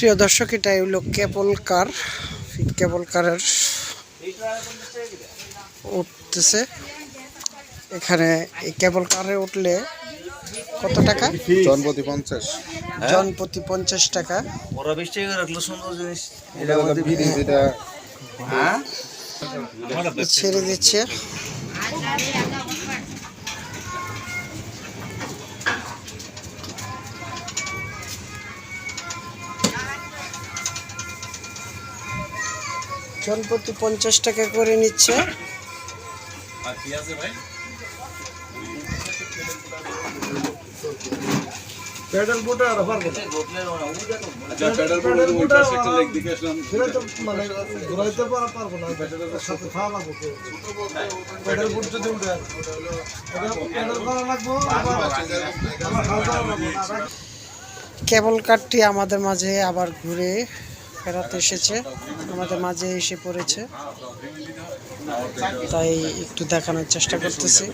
প্রিয় দর্শক, এটা হলো কেবল কার। কেবল কারের উঠতেছে এখানে। এই কেবল কারে উঠলে কত টাকা? জনপ্রতি 50। জনপ্রতি 50 টাকা। ওরা 20 টাকা রাখলো, সুন্দর জিনিস। ছেড়ে দিচ্ছে। জনপ্রতি 50 টাকা করে নিচ্ছে। প্যাডেল বোটে আর পারবো না। প্যাডেল বোটে সেটা তো মানে ঘুরাইতে পারবো না, প্যাডেলের সাথে খাওয়া লাগবো। প্যাডেল বোট যদি উঠে প্যাডেল করা লাগবো, আবার খাওয়া লাগবো। কেবল কারটি আমাদের মাঝে আবার ঘুরে ফেরত এসেছে, আমাদের মাঝে এসে পড়েছে, তাই একটু দেখানোর চেষ্টা করতেছি।